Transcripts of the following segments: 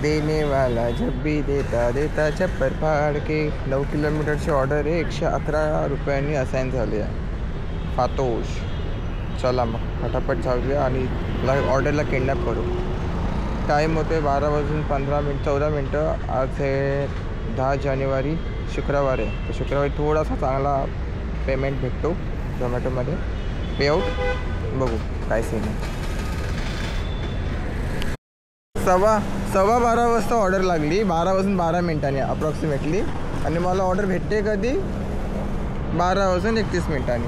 देने वाला जब भी देता देता चप्पर फाड़ के. 9 किलोमीटरची ऑर्डर आहे. 111 रुपयांनी असाईन झाली आहे. फातोश. चला मग फटाफट जाऊया आणि ऑर्डरला किडनॅप करू. टाईम होतो आहे 12:14 आज आहे 10 जानेवारी शुक्रवार आहे. तर शुक्रवारी थोडासा चांगला पेमेंट भेटतो झोमॅटोमध्ये. पेआउट बघू काय सीन आहे. 12:15 वाजता ऑर्डर लागली. 12 वाजून 12 मिनिटांनी अप्रॉक्सिमेटली. आणि मला ऑर्डर भेटते कधी 12 वाजून 31 मिनिटांनी.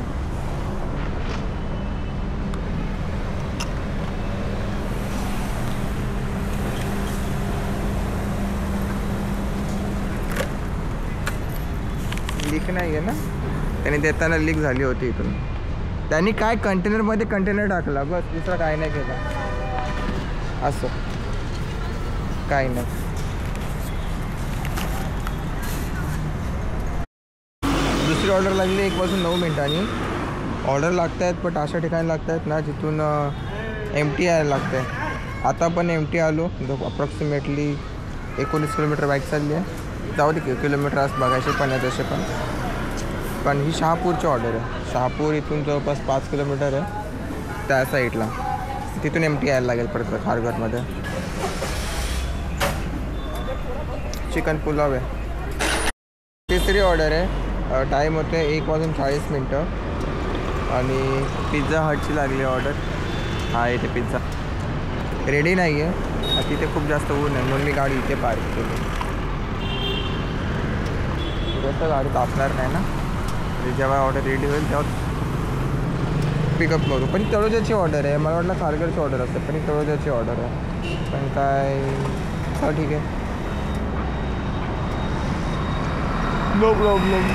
लीक नाही आहे ना. त्याने देताना लीक झाली होती इथून. त्यांनी काय कंटेनरमध्ये कंटेनर टाकला बस, दुसरा काय नाही केला. असं काय नाही. दुसरी ऑर्डर लागली 1 वाजून 9 मिनिटांनी. ऑर्डर लागत आहेत पण अशा ठिकाणी लागत आहेत ना जिथून एमटी यायला लागतं आहे. आता पण एमटी आलो. अप्रॉक्सिमेटली 19 किलोमीटर बाईक चालली आहे. जाऊ दे किलोमीटर असं बघायचे पण आहे तसे पण ही शहापूरची ऑर्डर आहे. शहापूर इथून जवळपास 5 किलोमीटर आहे त्या साईडला. तिथून एमटी यायला लागेल परत खारघरमध्ये. चिकन पुलाव आहे. तिसरी ऑर्डर आहे. टाईम होते 1 वाजून 40 मिनटं. आणि पिझ्झा हटची लागली ऑर्डर. हा इथे पिझ्झा रेडी नाही आहे. तिथे खूप जास्त ऊन आहे म्हणून मी गाडी इथे पार्क केली. कसं गाडी तापणार नाही ना. जेव्हा ऑर्डर रेडी होईल तेव्हा पिकअप करू. पण तळोजाची ऑर्डर आहे. मला वाटलं खारघरची ऑर्डर असते पण ही तळोजाची ऑर्डर आहे. पण काय चल ठीक आहे. No problem.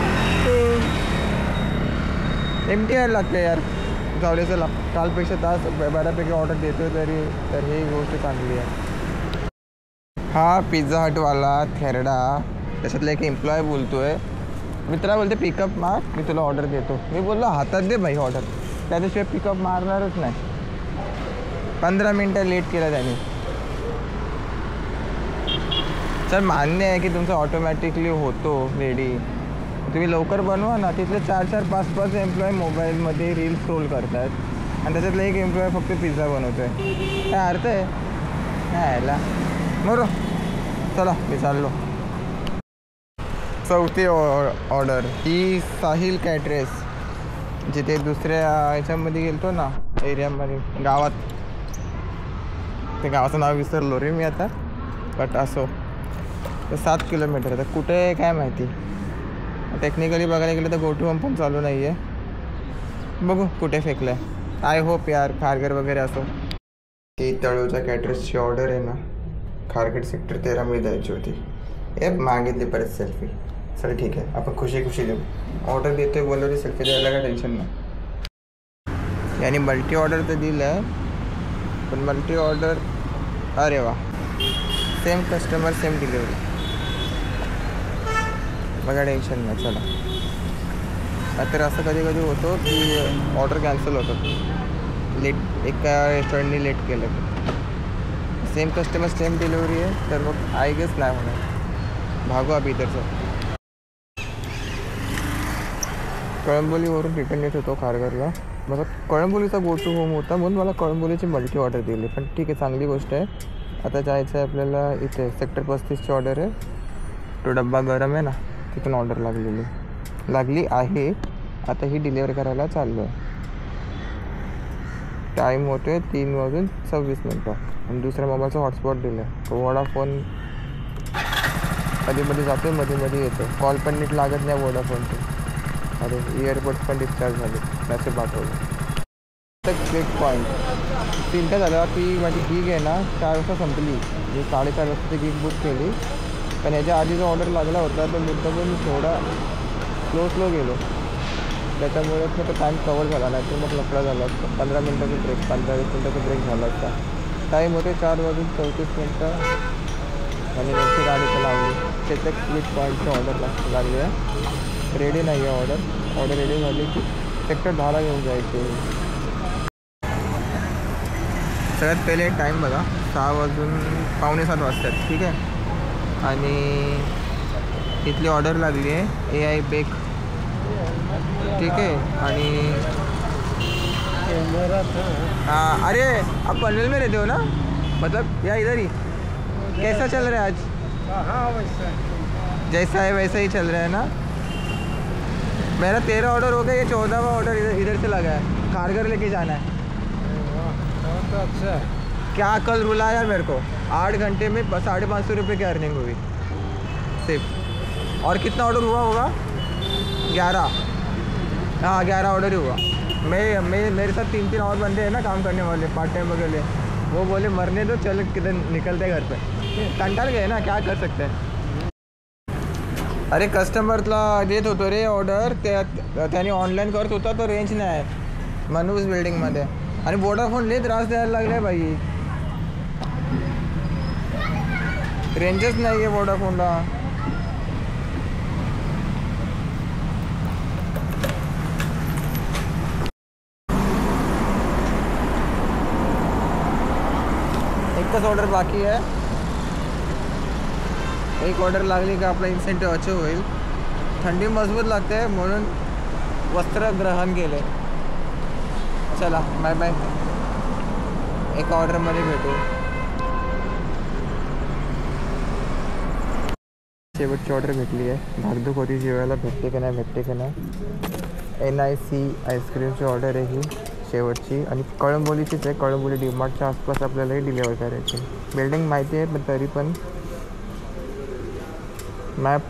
एमटी यायला लागते यार. जाऊ चला. कालपेक्षा तास बऱ्यापैकी ऑर्डर देतो तरी तर ही गोष्ट चांगली आहे. हा पिझ्झा हटवाला थेरडा त्याच्यातला एक एम्प्लॉय बोलतो आहे. मित्रा बोलते पिकअप मार मी तुला ऑर्डर देतो. मी बोललो हातात दे भाई ऑर्डर. त्याच्याशिवाय पिकअप मारणारच नाही. 15 मिनटं लेट केलं त्याने. सर मान्य आहे की तुमचं ऑटोमॅटिकली होतो रेडी. तुम्ही लवकर बनवा ना. तिथले 4-4, 5-5 एम्प्लॉय मोबाईलमध्ये रील स्क्रोल करत आहेत आणि त्याच्यातला एक एम्प्लॉय फक्त पिझ्झा बनवतो आहे. काय अर्थ आहे नाही यायला. बरं चला मी चाललो. चौथी ऑर्डर ही साहिल कॅटरेस. जिथे दुसऱ्या ह्याच्यामध्ये गेलतो ना एरियामध्ये गावात. ते गावाचं नाव विसरलो रे मी आता. बट असो तर 7 किलोमीटर. तर कुठे आहे काय माहिती. टेक्निकली बघायला गेलं तर गोटू होम पण चालू नाही आहे. बघू कुठे फेकलं आहे. आय होप यार खारघर वगैरे असो. ही तळोजा कॅटरेसची ऑर्डर आहे ना. खारघर सेक्टर 13 मध्ये द्यायची होती. मागितली परत सेल्फी. चल ठीक आहे आपण खुशी देऊ. ऑर्डर देतोय बोलवली सेल्फी द्यायला काय टेन्शन नाही. याने मल्टी ऑर्डर तर दिलं आहे पण मल्टी ऑर्डर अरे वा सेम कस्टमर सेम डिलिव्हरी. बघा टेन्शन नाही. चला तर असं कधी कधी होतं की ऑर्डर कॅन्सल होतं. लेट एका रेस्टॉरंटनी लेट केलं. सेम कस्टमर सेम डिलिव्हरी आहे तर मग आय गेस नाही होणार. भागो आप इधरचं. कळंबोलीवरून रिटर्न येत होतो खारघरला. माझा कळंबोलीचा गो टू होम होता म्हणून मला कळंबोलीची मल्टी ऑर्डर दिली. पण ठीक आहे चांगली गोष्ट आहे. आता जायचं आहे आपल्याला इथे सेक्टर 35ची ऑर्डर आहे. तो डब्बा गरम आहे ना तिथून ऑर्डर लागली आहे. आता ही डिलिव्हर करायला चाललो आहे. टाईम होतो आहे 3 वाजून 26 मिनटं. आणि दुसऱ्या मोबाईलचा हॉटस्पॉट दिलं आहे. तो वोडाफोन मध्ये जातो मध्ये येतो. कॉल पण नीट लागत नाही वोडाफोनचे. अरे इयरबड्स पण डिस्चार्ज झाले. मेसेज पाठवलं. तर क्लिक पॉईंट 3 झालं की माझी गीग आहे ना 4 वाजता संपली. मी 4:30 वाजता ती गीग बुक केली. पण याच्या आधी जो ऑर्डर लागला होता तो मुद्दाम मी थोडा स्लो गेलो. त्याच्यामुळे मग तो टाईम कवर झाला नाही तर मग लफडा झाला असता. 15 मिनटाचा ब्रेक 15-20 मिनटाचा ब्रेक झाला असता. टाईम होते 4 वाजून 34 मिनटं. आणि नेमकी गाडी लावली. त्याच्या क्लिक पॉईंटची ऑर्डर लागली आहे. रेडी नाही आहे ऑर्डर रेडी झाली की सेक्टर 10ला घेऊन जायची. सगळ्यात पहिले टाईम बघा, 6 वाजून 6:45 वाजतात. ठीक आहे. आणि इथली ऑर्डर लागली आहे AI बेक. ठीक है. आणि हाँ, अरे आप पनवेल में रहते हो ना, मतलब या इधर ही? कैसा चल रहा है आज? हाँ वैसा जैसा है वैसा ही चल रहा है ना. मेरा 13 ऑर्डर हो गया, ये 14वां ऑर्डर इधर से लगा है. खारघर लेके जाना है. तो अच्छा है. क्या कल रुला यार मेरे को. 8 घंटे में 550 रुपये की अर्निंग हुई सिर्फ. और कितना ऑर्डर हुआ होगा? 11. हाँ 11 ऑर्डर ही हुआ. मैं मेरे साथ 3 और बंदे हैं ना काम करने वाले पार्ट टाइम वगैरह. वो बोले मरने दो, चल किधर निकलते घर पे. कंटाळ गए ना, क्या कर सकते हैं. अरे कस्टमरला देत होतो रे ऑर्डर, त्याने ऑनलाईन करत होता तर रेंज नाही आहे मनूस बिल्डिंगमध्ये. आणि वोडाफोन लय त्रास द्यायला लागले बाई. रेंजच नाही आहे वोडाफोनला. एकच ऑर्डर बाकी आहे. एक ऑर्डर लागली का आपला इन्सेंटिव्ह अचीव होईल. थंडी मजबूत लागते म्हणून वस्त्र ग्रहण केले. चला बाय बाय. एक ऑर्डरमध्ये भेटू. शेवटची ऑर्डर भेटली आहे. धाकधूक होती जेवायला भेटते की नाही भेटते की नाही. NIC आईस्क्रीमची ऑर्डर आहे ही शेवटची. आणि कळंबोलीचीच आहे. कळंबोली डीमार्टच्या आसपास आपल्याला ही डिलेवर करायची. बिल्डिंग माहिती आहे पण तरी पण मॅप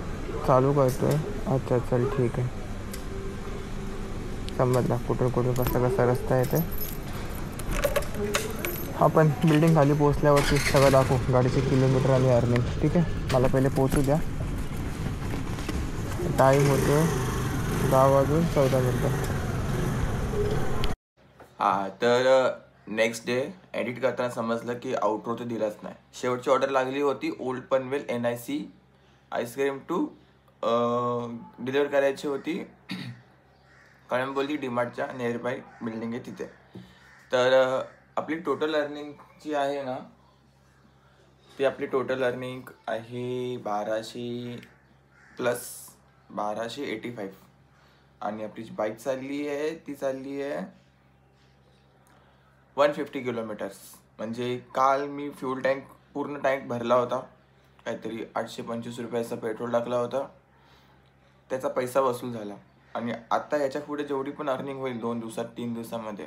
चालू करतो आहे. अच्छा चल ठीक आहे. समजला कुठं कसा कसा रस्ता आहे ते. आपण बिल्डिंग खाली पोहोचल्यावरती सगळं दाखवू, गाडीचे किलोमीटर आणि अर्निंग. ठीक आहे. मला पहिले पोहोचू द्या. टाईम होतो 10:14. हां तर नेक्स्ट डे एडिट करताना समजलं की आउटरो तर दिलाच नाही. शेवटची ऑर्डर लागली होती old Panvel NIC ice cream to deliver करायची होती. कळंबोली डीमार्टच्या नियर बाय बिल्डिंग आहे तिथे. तर आपली टोटल अर्निंग जी आहे ना, ती आपली टोटल अर्निंग आहे 1285. आणि आपली जी बाईक चालली आहे ती चालली आहे 150 किलोमीटर्स. म्हणजे काल मी फ्यूल टँक पूर्ण टँक भरला होता. काहीतरी 825 रुपयाचा पेट्रोल टाकला होता. त्याचा पैसा वसूल झाला. आणि आता याच्या पुढे जेवढी पण अर्निंग होईल 2 दिवसात 3 दिवसामध्ये,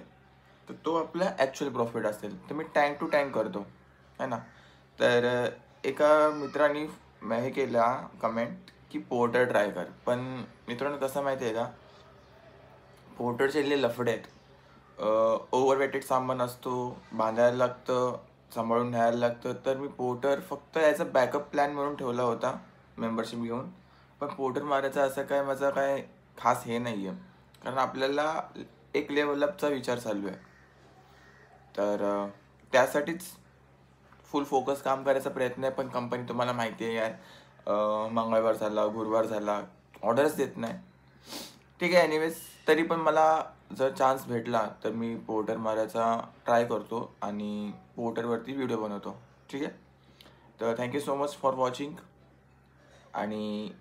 तर तो आपला ॲक्च्युअल प्रॉफिट असेल. तर मी टँक टू टँक करतो है ना. तर एका मित्रांनी हे केला कमेंट की पोर्टर ट्राय कर. पण मित्रांनो कसं माहिती आहे का, पोर्टरचे लय लफडे आहेत. ओव्हरवेटेड सामान असतो, बांधायला लागतं, सांभाळून न्यायला लागतं. तर मी पोर्टर फक्त ॲज अ बॅकअप प्लॅन म्हणून ठेवला होता मेंबरशिप घेऊन. पण पोर्टर मारायचा असं काय माझा काय खास हे नाही आहे. कारण आपल्याला एक लेवल अपचा विचार चालू आहे. तर त्यासाठीच फुल फोकस काम करायचा प्रयत्न आहे. पण कंपनी तुम्हाला माहिती आहे यार, मंगळवार झाला गुरुवार झाला ऑर्डरच देत नाही. ठीक आहे. एनिवेज तरी पण मला जर चान्स भेटला तर मी पोर्टर मारायचा ट्राय करतो आणि पोर्टरवरती व्हिडिओ बनवतो. ठीक आहे. तर thank you so much for watching. आणि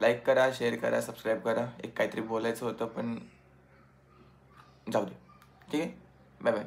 लाईक करा, शेअर करा, सबस्क्राईब करा. एक काहीतरी बोलायचं होतं पण जाऊ दे. ठीक आहे. Bye bye.